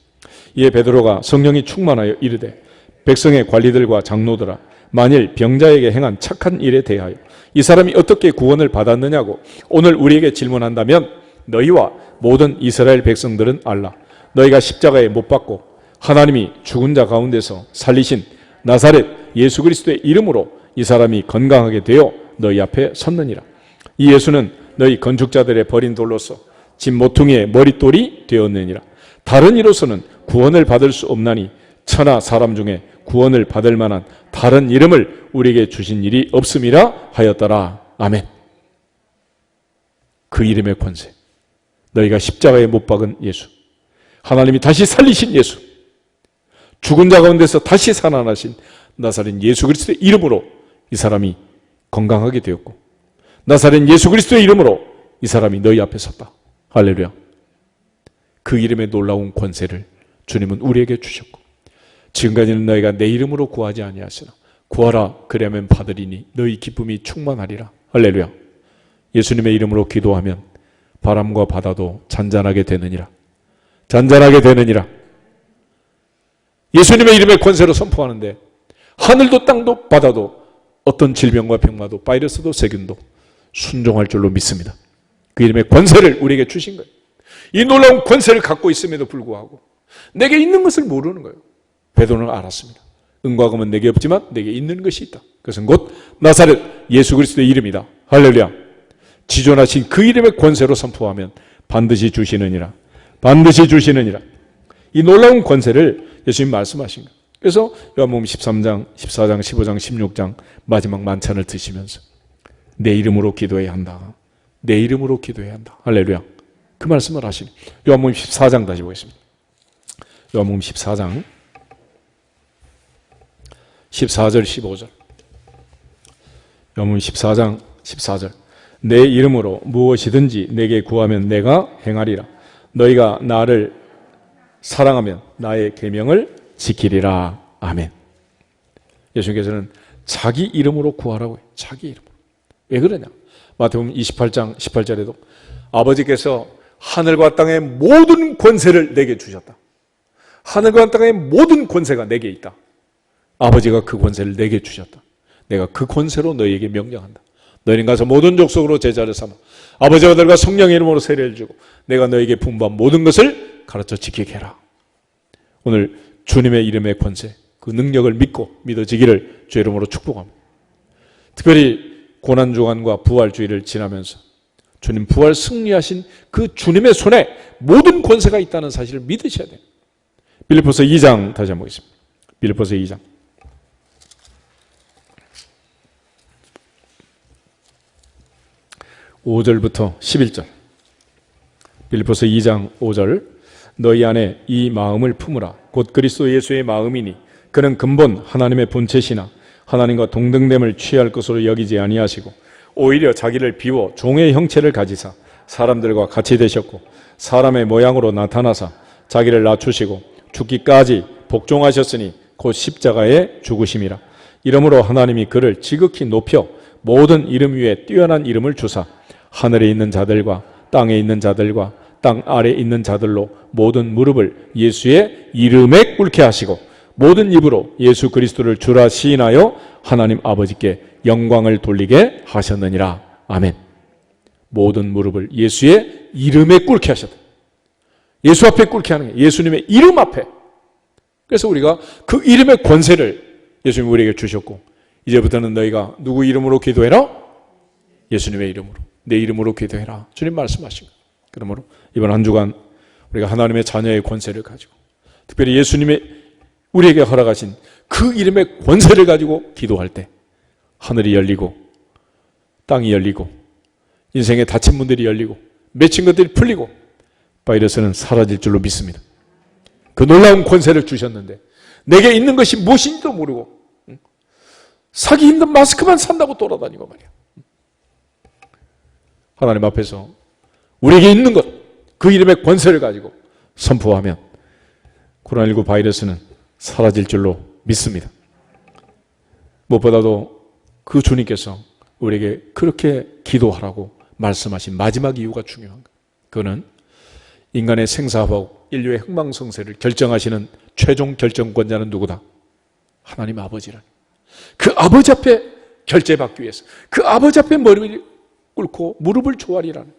이에 베드로가 성령이 충만하여 이르되 백성의 관리들과 장로들아 만일 병자에게 행한 착한 일에 대하여 이 사람이 어떻게 구원을 받았느냐고 오늘 우리에게 질문한다면 너희와 모든 이스라엘 백성들은 알라. 너희가 십자가에 못 박고 하나님이 죽은 자 가운데서 살리신 나사렛 예수 그리스도의 이름으로 이 사람이 건강하게 되어 너희 앞에 섰느니라. 이 예수는 너희 건축자들의 버린 돌로서 집 모퉁이의 머릿돌이 되었느니라. 다른 이로서는 구원을 받을 수 없나니 천하 사람 중에 구원을 받을 만한 다른 이름을 우리에게 주신 일이 없음이라 하였더라. 아멘. 그 이름의 권세, 너희가 십자가에 못 박은 예수, 하나님이 다시 살리신 예수, 죽은 자 가운데서 다시 살아나신 나사렛 예수 그리스도의 이름으로 이 사람이 건강하게 되었고 나사렛 예수 그리스도의 이름으로 이 사람이 너희 앞에 섰다. 할렐루야. 그 이름의 놀라운 권세를 주님은 우리에게 주셨고 지금까지는 너희가 내 이름으로 구하지 아니하시나 구하라 그리하면 받으리니 너희 기쁨이 충만하리라. 할렐루야. 예수님의 이름으로 기도하면 바람과 바다도 잔잔하게 되느니라. 잔잔하게 되느니라. 예수님의 이름의 권세로 선포하는데 하늘도 땅도 바다도 어떤 질병과 병마도 바이러스도 세균도 순종할 줄로 믿습니다. 그 이름의 권세를 우리에게 주신 거예요. 이 놀라운 권세를 갖고 있음에도 불구하고 내게 있는 것을 모르는 거예요. 베드로는 알았습니다. 은과 금은 내게 없지만 내게 있는 것이 있다. 그것은 곧 나사렛 예수 그리스도의 이름이다. 할렐루야. 지존하신 그 이름의 권세로 선포하면 반드시 주시느니라. 반드시 주시느니라. 이 놀라운 권세를 예수님 말씀하신 거예요. 그래서 요한복음 13장, 14장, 15장, 16장 마지막 만찬을 드시면서 내 이름으로 기도해야 한다. 내 이름으로 기도해야 한다. 할렐루야. 그 말씀을 하시는 요한복음 14장 다시 보겠습니다. 요한복음 14장 14절 15절. 요문 14장 14절. 내 이름으로 무엇이든지 내게 구하면 내가 행하리라. 너희가 나를 사랑하면 나의 계명을 지키리라. 아멘. 예수님께서는 자기 이름으로 구하라고 해요. 자기 이름으로. 왜 그러냐? 마태복음 28장 18절에도 아버지께서 하늘과 땅의 모든 권세를 내게 주셨다. 하늘과 땅의 모든 권세가 내게 있다. 아버지가 그 권세를 내게 주셨다. 내가 그 권세로 너희에게 명령한다. 너희는 가서 모든 족속으로 제자를 삼아 아버지와 아들과 성령의 이름으로 세례를 주고 내가 너희에게 분부한 모든 것을 가르쳐 지키게 해라. 오늘 주님의 이름의 권세, 그 능력을 믿고 믿어지기를 주의 이름으로 축복합니다. 특별히 고난주간과 부활주의를 지나면서 주님 부활 승리하신 그 주님의 손에 모든 권세가 있다는 사실을 믿으셔야 돼요. 빌립보서 2장 다시 한번 보겠습니다. 빌립보서 2장 5절부터 11절. 빌립보서 2장 5절. 너희 안에 이 마음을 품으라. 곧 그리스도 예수의 마음이니 그는 근본 하나님의 본체시나 하나님과 동등됨을 취할 것으로 여기지 아니하시고 오히려 자기를 비워 종의 형체를 가지사 사람들과 같이 되셨고 사람의 모양으로 나타나사 자기를 낮추시고 죽기까지 복종하셨으니 곧 십자가에 죽으심이라. 이러므로 하나님이 그를 지극히 높여 모든 이름 위에 뛰어난 이름을 주사 하늘에 있는 자들과 땅에 있는 자들과 땅 아래에 있는 자들로 모든 무릎을 예수의 이름에 꿇게 하시고 모든 입으로 예수 그리스도를 주라 시인하여 하나님 아버지께 영광을 돌리게 하셨느니라. 아멘. 모든 무릎을 예수의 이름에 꿇게 하셨다. 예수 앞에 꿇게 하는 게 예수님의 이름 앞에. 그래서 우리가 그 이름의 권세를 예수님이 우리에게 주셨고 이제부터는 너희가 누구 이름으로 기도해라? 예수님의 이름으로. 내 이름으로 기도해라. 주님 말씀하신 거예요. 그러므로 이번 한 주간 우리가 하나님의 자녀의 권세를 가지고 특별히 예수님의 우리에게 허락하신 그 이름의 권세를 가지고 기도할 때 하늘이 열리고 땅이 열리고 인생의 닫힌 문들이 열리고 맺힌 것들이 풀리고 바이러스는 사라질 줄로 믿습니다. 그 놀라운 권세를 주셨는데 내게 있는 것이 무엇인지도 모르고 사기 힘든 마스크만 산다고 돌아다니고 말이야. 하나님 앞에서 우리에게 있는 것, 그 이름의 권세를 가지고 선포하면 코로나19 바이러스는 사라질 줄로 믿습니다. 무엇보다도 그 주님께서 우리에게 그렇게 기도하라고 말씀하신 마지막 이유가 중요한 거예요. 그거는 인간의 생사하고 인류의 흥망성쇠를 결정하시는 최종 결정권자는 누구다? 하나님 아버지라는. 그 아버지 앞에 결제받기 위해서 그 아버지 앞에 머리를 꿇고 무릎을 조아리라는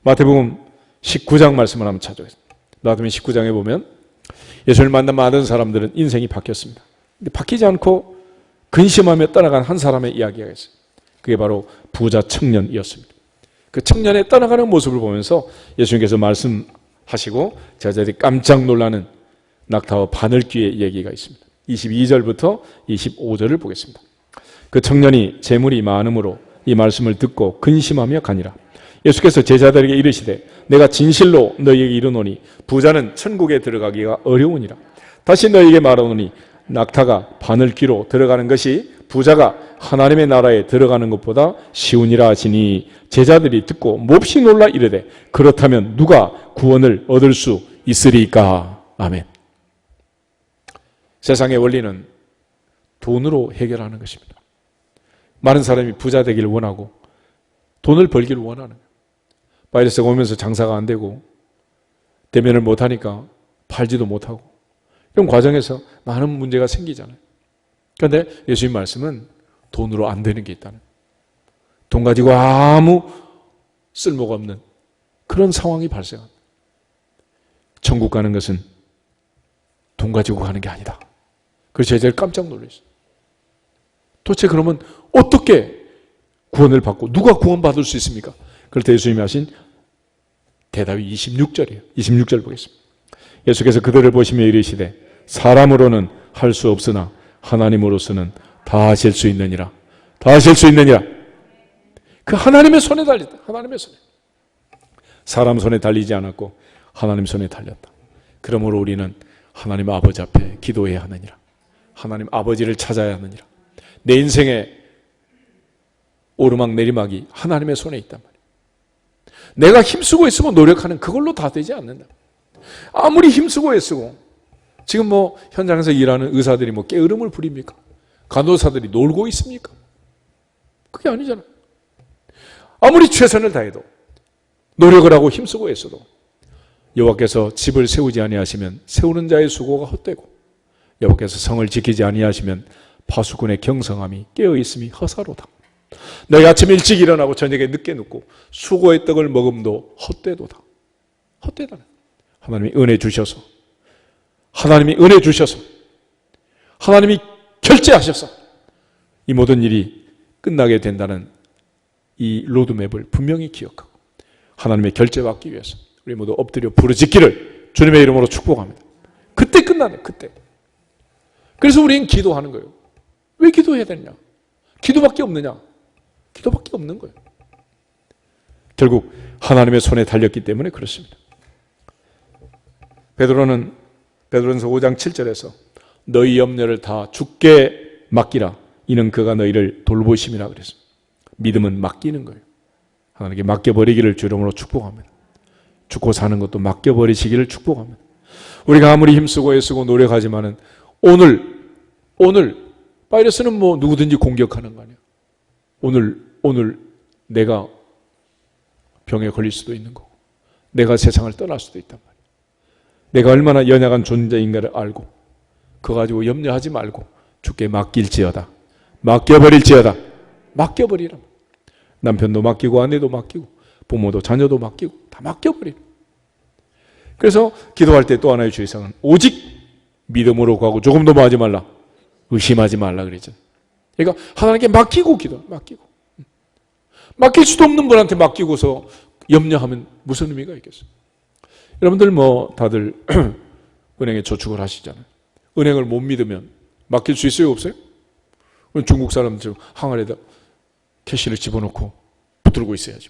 마태복음 19장 말씀을 한번 찾아보겠습니다. 마태복음 19장에 보면 예수를 만난 많은 사람들은 인생이 바뀌었습니다. 근데 바뀌지 않고 근심하며 떠나간 한 사람의 이야기가 있어요. 그게 바로 부자 청년이었습니다. 그 청년의 떠나가는 모습을 보면서 예수님께서 말씀하시고 제자들이 깜짝 놀라는 낙타와 바늘귀의 얘기가 있습니다. 22절부터 25절을 보겠습니다. 그 청년이 재물이 많음으로 이 말씀을 듣고 근심하며 가니라. 예수께서 제자들에게 이르시되 내가 진실로 너희에게 이르노니 부자는 천국에 들어가기가 어려우니라. 다시 너희에게 말하노니 낙타가 바늘귀로 들어가는 것이 부자가 하나님의 나라에 들어가는 것보다 쉬우니라 하시니 제자들이 듣고 몹시 놀라 이르되 그렇다면 누가 구원을 얻을 수 있으리까? 아멘. 세상의 원리는 돈으로 해결하는 것입니다. 많은 사람이 부자 되기를 원하고 돈을 벌기를 원하는 거예요. 바이러스가 오면서 장사가 안 되고 대면을 못하니까 팔지도 못하고 이런 과정에서 많은 문제가 생기잖아요. 그런데 예수님 말씀은 돈으로 안 되는 게 있다는, 돈 가지고 아무 쓸모가 없는 그런 상황이 발생합니다. 천국 가는 것은 돈 가지고 가는 게 아니다. 그래서 제자들이 깜짝 놀랐어요. 도대체 그러면 어떻게 구원을 받고 누가 구원받을 수 있습니까? 그럴 때 예수님이 하신 대답이 26절이에요. 26절 보겠습니다. 예수께서 그들을 보시며 이르시되 사람으로는 할 수 없으나 하나님으로서는 다 하실 수 있느니라. 다 하실 수 있느니라. 그 하나님의 손에 달렸다. 하나님의 손에. 사람 손에 달리지 않았고 하나님 손에 달렸다. 그러므로 우리는 하나님 아버지 앞에 기도해야 하느니라. 하나님 아버지를 찾아야 하느니라. 내 인생의 오르막 내리막이 하나님의 손에 있단 말이에요. 내가 힘쓰고 애쓰고 노력하는 그걸로 다 되지 않는다. 아무리 힘쓰고 애쓰고 지금 뭐 현장에서 일하는 의사들이 뭐 게으름을 부립니까? 간호사들이 놀고 있습니까? 그게 아니잖아요. 아무리 최선을 다해도 노력을 하고 힘쓰고 애써도 여호와께서 집을 세우지 아니하시면 세우는 자의 수고가 헛되고 여호와께서 성을 지키지 아니하시면 파수꾼의 경성함이 깨어있음이 허사로다. 너희 아침 일찍 일어나고 저녁에 늦게 눕고 수고의 떡을 먹음도 헛되도다. 헛되다는 하나님이 은혜 주셔서 하나님이 결제하셔서 이 모든 일이 끝나게 된다는 이 로드맵을 분명히 기억하고 하나님의 결제받기 위해서 우리 모두 엎드려 부르짖기를 주님의 이름으로 축복합니다. 그때 끝나네. 그때. 그래서 우리는 기도하는 거예요. 왜 기도해야 되느냐? 기도밖에 없느냐? 기도밖에 없는 거예요. 결국 하나님의 손에 달렸기 때문에 그렇습니다. 베드로전서 5장 7절에서 너희 염려를 다 주께 맡기라. 이는 그가 너희를 돌보심이라 그랬습니다. 믿음은 맡기는 거예요. 하나님께 맡겨버리기를 주 이름으로 축복합니다. 죽고 사는 것도 맡겨버리시기를 축복합니다. 우리가 아무리 힘쓰고 애쓰고 노력하지만은 오늘 바이러스는 뭐 누구든지 공격하는 거 아니야. 오늘 내가 병에 걸릴 수도 있는 거고 내가 세상을 떠날 수도 있단 말이야. 내가 얼마나 연약한 존재인가를 알고 그거 가지고 염려하지 말고 주께 맡길지어다. 맡겨버릴지어다. 맡겨버리라. 남편도 맡기고 아내도 맡기고 부모도 자녀도 맡기고 다 맡겨버리라. 그래서 기도할 때 또 하나의 주의사항은 오직 믿음으로 구하고 조금도 뭐 하지 말라. 의심하지 말라 그랬죠. 그러니까 하나님께 맡기고 맡기고. 맡길 수도 없는 분한테 맡기고서 염려하면 무슨 의미가 있겠어요? 여러분들 뭐 다들 은행에 저축을 하시잖아요. 은행을 못 믿으면 맡길 수 있어요? 없어요? 중국 사람들 항아리에다 캐시를 집어넣고 붙들고 있어야지.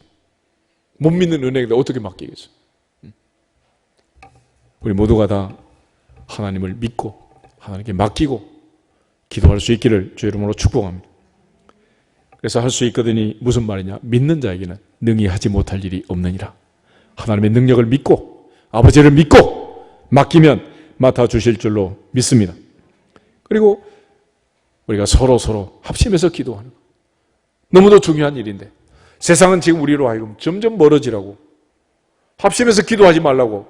못 믿는 은행에다 어떻게 맡기겠어요? 우리 모두가 다 하나님을 믿고 하나님께 맡기고 기도할 수 있기를 주 이름으로 축복합니다. 그래서 할 수 있거든이 무슨 말이냐? 믿는 자에게는 능히 하지 못할 일이 없느니라. 하나님의 능력을 믿고 아버지를 믿고 맡기면 맡아주실 줄로 믿습니다. 그리고 우리가 서로 합심해서 기도하는 것. 너무도 중요한 일인데 세상은 지금 우리로 하여금 점점 멀어지라고 합심해서 기도하지 말라고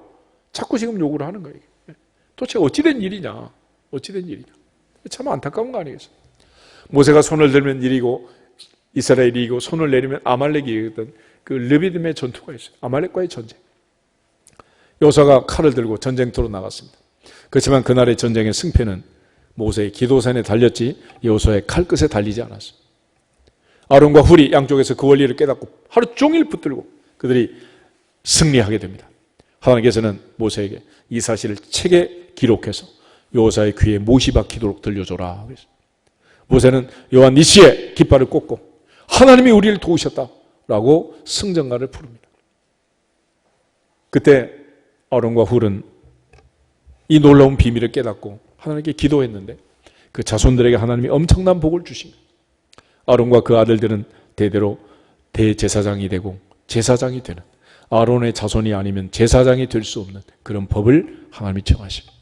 자꾸 지금 요구를 하는 거예요. 도대체 어찌된 일이냐? 참 안타까운 거 아니겠어요? 모세가 손을 들면 일이고 이스라엘이 이기고 손을 내리면 아말렉이 이겼던 그 르비딤의 전투가 있어요. 아말렉과의 전쟁. 여호수아가 칼을 들고 전쟁터로 나갔습니다. 그렇지만 그날의 전쟁의 승패는 모세의 기도산에 달렸지 여호수아의 칼끝에 달리지 않았어요. 아론과 훌이 양쪽에서 그 원리를 깨닫고 하루 종일 붙들고 그들이 승리하게 됩니다. 하나님께서는 모세에게 이 사실을 책에 기록해서 여호수아의 귀에 못이 박히도록 들려줘라 그랬어요. 모세는 여호와 니시의 깃발을 꽂고 하나님이 우리를 도우셨다라고 승전가를 부릅니다. 그때 아론과 훌은 이 놀라운 비밀을 깨닫고 하나님께 기도했는데 그 자손들에게 하나님이 엄청난 복을 주신 거예요. 아론과 그 아들들은 대대로 대제사장이 되고 제사장이 되는 아론의 자손이 아니면 제사장이 될 수 없는 그런 법을 하나님이 정하십니다.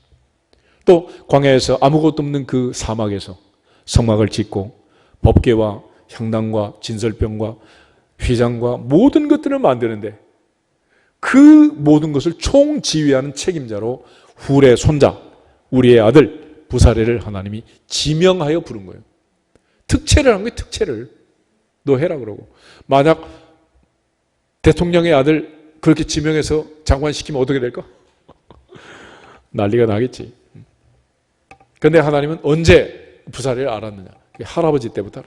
또 광야에서 아무것도 없는 그 사막에서 성막을 짓고 법궤와 향단과 진설병과 휘장과 모든 것들을 만드는데 그 모든 것을 총지휘하는 책임자로 훌의 손자 우리의 아들 부사레를 하나님이 지명하여 부른 거예요. 특채를 한 거예요. 특채를. 너 해라 그러고. 만약 대통령의 아들 그렇게 지명해서 장관시키면 어떻게 될까? 난리가 나겠지. 그런데 하나님은 언제 부사레를 알았느냐? 할아버지 때부터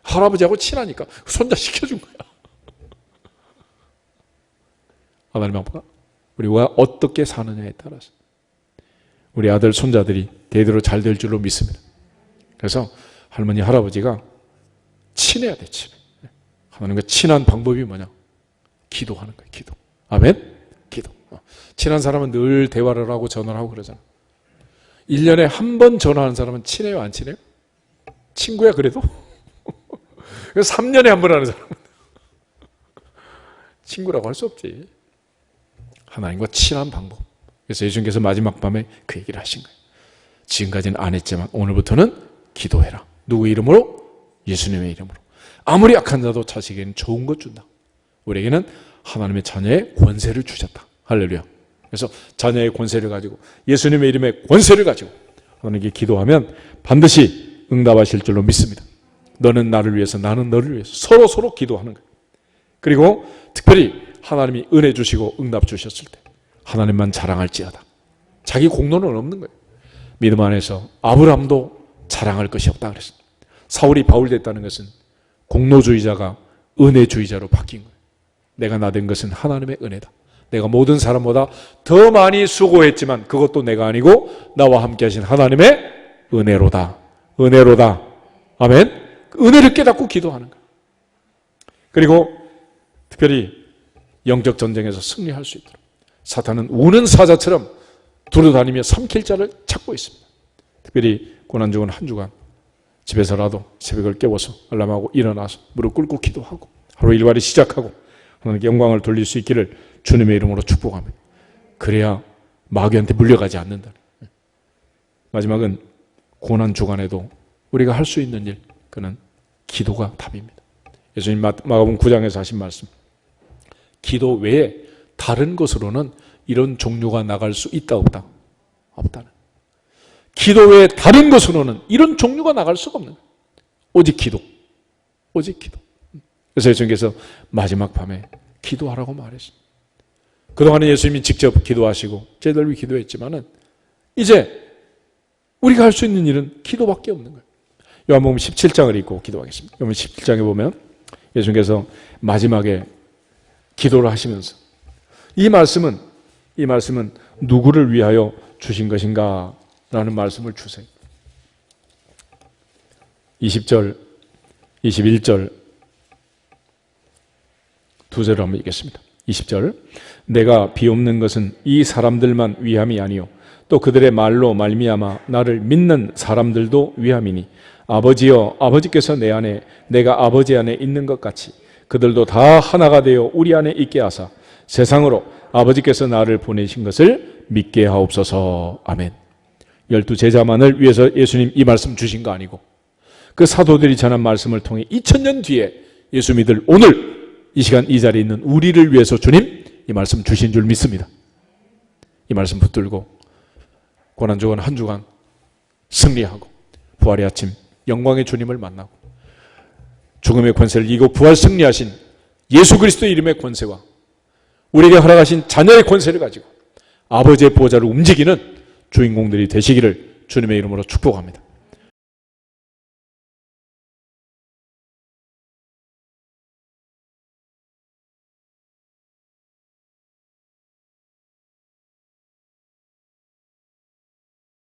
할아버지하고 친하니까 손자 시켜준 거야. 하나님 아버지가 우리가 어떻게 사느냐에 따라서 우리 아들 손자들이 대대로 잘 될 줄로 믿습니다. 그래서 할머니 할아버지가 친해야 돼. 하나님과 친한 방법이 뭐냐? 기도하는 거예요. 기도. 아멘? 기도. 친한 사람은 늘 대화를 하고 전화를 하고 그러잖아. 1년에 한 번 전화하는 사람은 친해요, 안 친해요? 친구야 그래도? 3년에 한 번 하는 사람은 친구라고 할 수 없지. 하나님과 친한 방법. 그래서 예수님께서 마지막 밤에 그 얘기를 하신 거예요. 지금까지는 안 했지만 오늘부터는 기도해라. 누구 이름으로? 예수님의 이름으로. 아무리 악한 자도 자식에게는 좋은 것 준다. 우리에게는 하나님의 자녀의 권세를 주셨다. 할렐루야. 그래서 자녀의 권세를 가지고 예수님의 이름의 권세를 가지고 하나님께 기도하면 반드시 응답하실 줄로 믿습니다. 너는 나를 위해서, 나는 너를 위해서 서로 기도하는 거예요. 그리고 특별히 하나님이 은혜 주시고 응답 주셨을 때 하나님만 자랑할지어다. 자기 공로는 없는 거예요. 믿음 안에서 아브라함도 자랑할 것이 없다 그랬습니다. 사울이 바울 됐다는 것은 공로주의자가 은혜주의자로 바뀐 거예요. 내가 나 된 것은 하나님의 은혜다. 내가 모든 사람보다 더 많이 수고했지만 그것도 내가 아니고 나와 함께 하신 하나님의 은혜로다. 은혜로다. 아멘. 은혜를 깨닫고 기도하는 거예요. 그리고 특별히 영적 전쟁에서 승리할 수 있도록 사탄은 우는 사자처럼 두루다니며 삼킬 자를 찾고 있습니다. 특별히 고난주간 한 주간 집에서라도 새벽을 깨워서 알람하고 일어나서 무릎 꿇고 기도하고 하루 일과를 시작하고 하나님께 영광을 돌릴 수 있기를 주님의 이름으로 축복합니다. 그래야 마귀한테 물려가지 않는다. 마지막은 고난주간에도 우리가 할 수 있는 일, 그는 기도가 답입니다. 예수님 마가복음 9장에서 하신 말씀, 기도 외에 다른 것으로는 이런 종류가 나갈 수 있다 없다? 없다는. 기도 외에 다른 것으로는 이런 종류가 나갈 수가 없는 거예요. 오직 기도. 오직 기도. 그래서 예수님께서 마지막 밤에 기도하라고 말했습니다. 그동안에 예수님이 직접 기도하시고 제자들 위해 기도했지만은 이제 우리가 할 수 있는 일은 기도밖에 없는 거예요. 요한복음 17장을 읽고 기도하겠습니다. 요한복음 17장에 보면 예수님께서 마지막에 기도를 하시면서 이 말씀은 누구를 위하여 주신 것인가? 라는 말씀을 주세요. 20절, 21절 두 절을 한번 읽겠습니다. 20절, 내가 비옵는 것은 이 사람들만 위함이 아니요 또 그들의 말로 말미암아 나를 믿는 사람들도 위함이니 아버지여, 아버지께서 내 안에 내가 아버지 안에 있는 것 같이 그들도 다 하나가 되어 우리 안에 있게 하사 세상으로 아버지께서 나를 보내신 것을 믿게 하옵소서. 아멘. 12 제자만을 위해서 예수님 이 말씀 주신 거 아니고 그 사도들이 전한 말씀을 통해 2000년 뒤에 예수 믿을 오늘 이 시간 이 자리에 있는 우리를 위해서 주님 이 말씀 주신 줄 믿습니다. 이 말씀 붙들고 고난주간 한 주간 승리하고 부활의 아침 영광의 주님을 만나고 죽음의 권세를 이기고 부활 승리하신 예수 그리스도의 이름의 권세와 우리에게 허락하신 자녀의 권세를 가지고 아버지의 보호자를 움직이는 주인공들이 되시기를 주님의 이름으로 축복합니다.